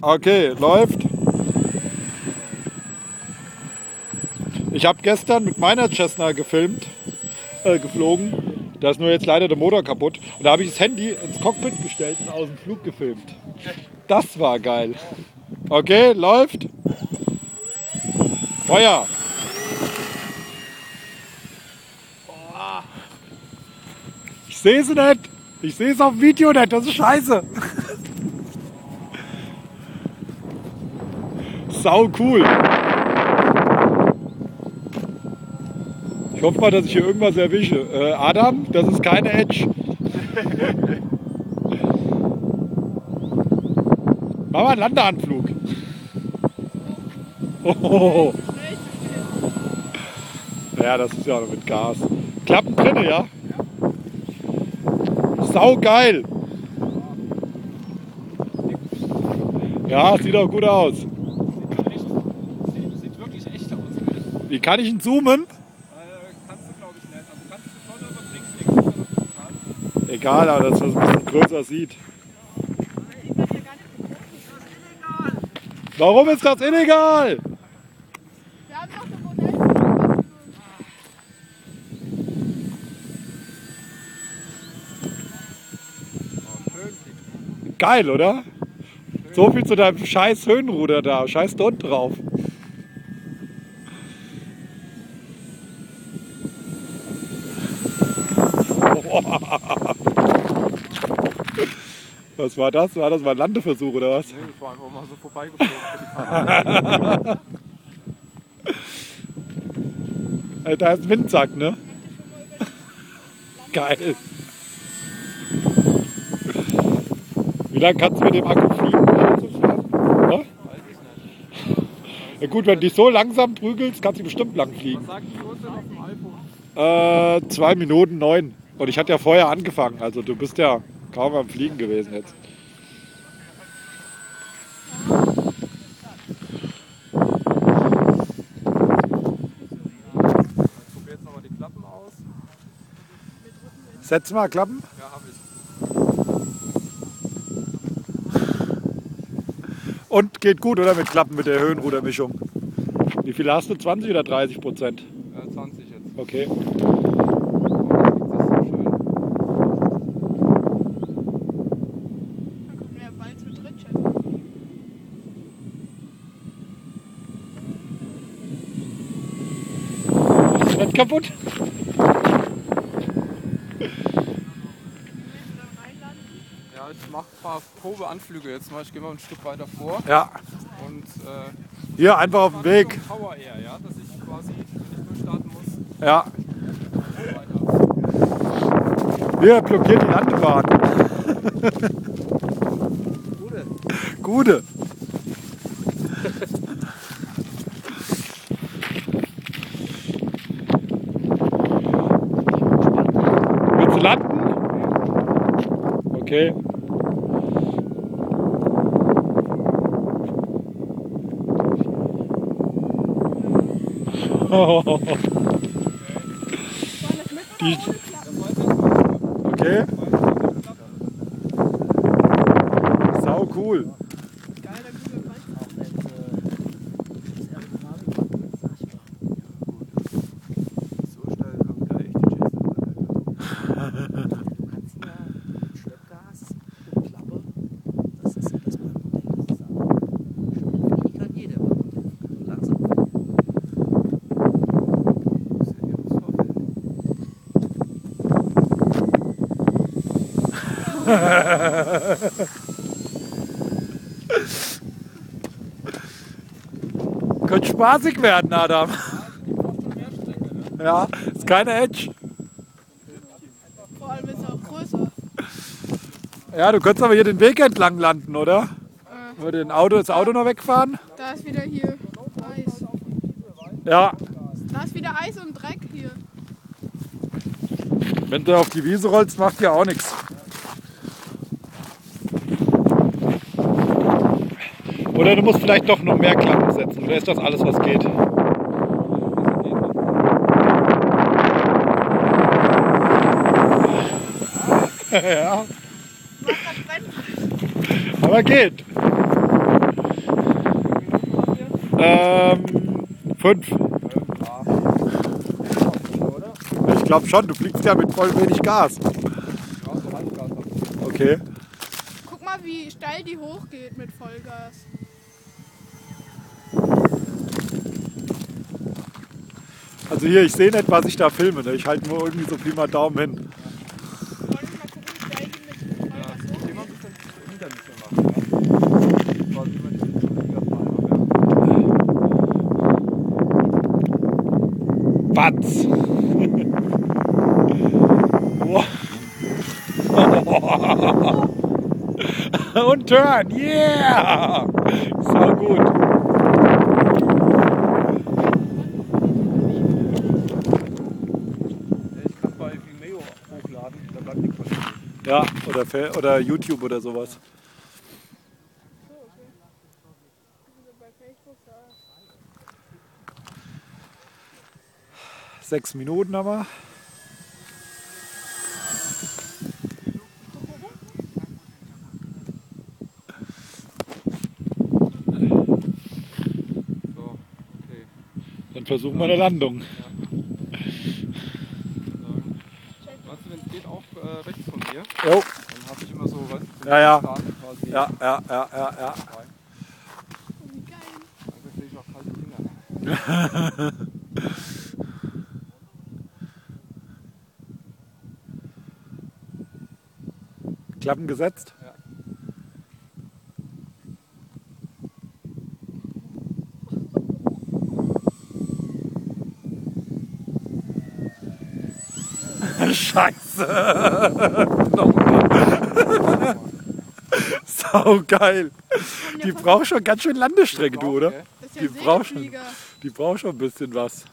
Okay, läuft. Ich habe gestern mit meiner Cessna geflogen. Da ist nur jetzt leider der Motor kaputt. Und da habe ich das Handy ins Cockpit gestellt und aus dem Flug gefilmt. Das war geil. Okay, läuft. Feuer. Ich sehe sie nicht. Ich sehe es auf dem Video nicht. Das ist scheiße. Sau cool. Ich hoffe mal, dass ich hier irgendwas erwische. Adam, das ist keine Edge. Mach mal einen Landeanflug. Oh. Ja, das ist ja auch noch mit Gas. Klappen drinne, ja? Sau geil. Ja, sieht auch gut aus. Sieht wirklich echt aus. Wie kann ich ihn zoomen? Kannst du, glaube ich, nicht. Also kannst du schon, aber bringst nichts. Egal, aber dass man es ein bisschen größer sieht. Warum ist das illegal? Wir haben doch ein Modell. Geil, oder? So viel zu deinem scheiß Höhenruder da. Scheiß dort drauf. Was war das? War das mal ein Landeversuch oder was? Nee, das war einfach mal so vorbeigeflogen. Da ist ein Windsack, ne? Geil. Wie lange kannst du mit dem Akku fliegen? Ja? Ja gut, wenn du dich so langsam prügelst, kannst du bestimmt lang fliegen. Was sagt die Uhrzeit auf dem iPhone? 2 Minuten 9. Und ich hatte ja vorher angefangen, also du bist ja kaum am Fliegen gewesen jetzt. Ich probiere jetzt nochmal die Klappen aus. Setz mal Klappen. Ja, habe ich. Und geht gut, oder? Mit Klappen mit der Höhenrudermischung. Wie viel hast du? 20 oder 30%? 20 jetzt. Okay. Das ist so schön. Da kommt ja bald zu dritt, Chef. Ist das kaputt? Ja, ich mache ein paar Probeanflüge jetzt mal. Ich gehe mal ein Stück weiter vor. Ja. Und Hier einfach auf dem Weg. Power Air, ja, dass ich quasi nicht durchstarten muss. Ja. Weiter. Hier blockiert die Landebahn. Gute. Gute. Willst du landen? Okay. Die, okay. Sau cool. Geiler Google Maps. So schnell kommt da echt die Chase. Könnte spaßig werden, Adam. Ja, ist keine Edge. Vor allem ist er auch größer. Ja, du könntest aber hier den Weg entlang landen, oder? Würde das Auto noch wegfahren? Da ist wieder hier Eis. Ja, Da ist wieder Eis und Dreck hier. wenn du auf die Wiese rollst, macht ja auch nichts. Oder du musst vielleicht doch noch mehr Klappen setzen. Oder ist das alles, was geht? Ja, aber geht. 5. Ja. Oder? Ich glaube schon, du fliegst ja mit voll wenig Gas. Ja, so Handgas. Okay. Guck mal, wie steil die hochgeht mit Vollgas. Also hier, ich sehe nicht, was ich da filme. Ne? Ich halte nur irgendwie so Pi mal Daumen hin. Wollen wir mal gucken, wie steil die mit Vollgas hochgeht? Immer ein bisschen hinter mich machen. Ja. Quasi immer diesen Fliegerfahren. Batz! Und Turn, yeah! So gut. Ich kann bei Vimeo hochladen, da bleibt nichts von stehen. Ja, oder YouTube oder sowas. So, okay. Also bei Facebook da. 6 Minuten haben wir. So, okay. Dann versuchen wir eine Landung. Meinst du, wenn es geht, auch rechts von dir? Jo. Dann habe ich immer so, weißt du, Ja, ja. Start quasi. Ja. Oh, wie geil. Dann kriege ich auch kalte Finger. Klappen gesetzt. Ja. Scheiße. Sau geil. Die braucht schon ganz schön Landestrecke, du, oder? Okay. Das ist ja Die ein braucht schon. Segelflieger. Die braucht schon ein bisschen was.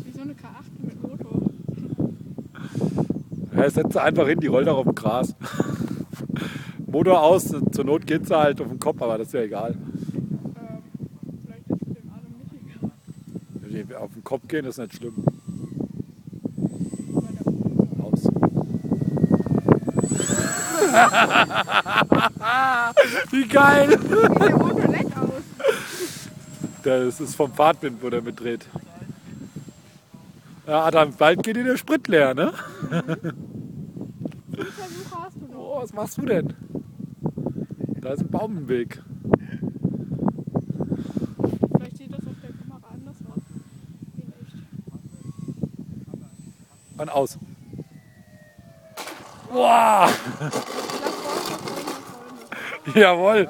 Wie so eine K8 mit Motor. Ja, setz sie einfach hin, die rollt auch auf dem Gras. Motor aus, zur Not geht sie halt auf den Kopf, aber das ist ja egal. Vielleicht ist mit dem Atem nicht egal. Wenn die auf den Kopf gehen, ist nicht schlimm. Weil der Aus. Wie geil! Sieht der Motor nett aus. Das ist vom Fahrtwind, wo der mitdreht. Ja, Adam, bald geht dir der Sprit leer, ne? Wie viele Versuche hast du noch? Oh, was machst du denn? Da ist ein Baum im Weg. Vielleicht sieht das auf der Kamera anders aus. In echt. Und aus. Wow! Lass vorne, vorne, vorne. Jawohl!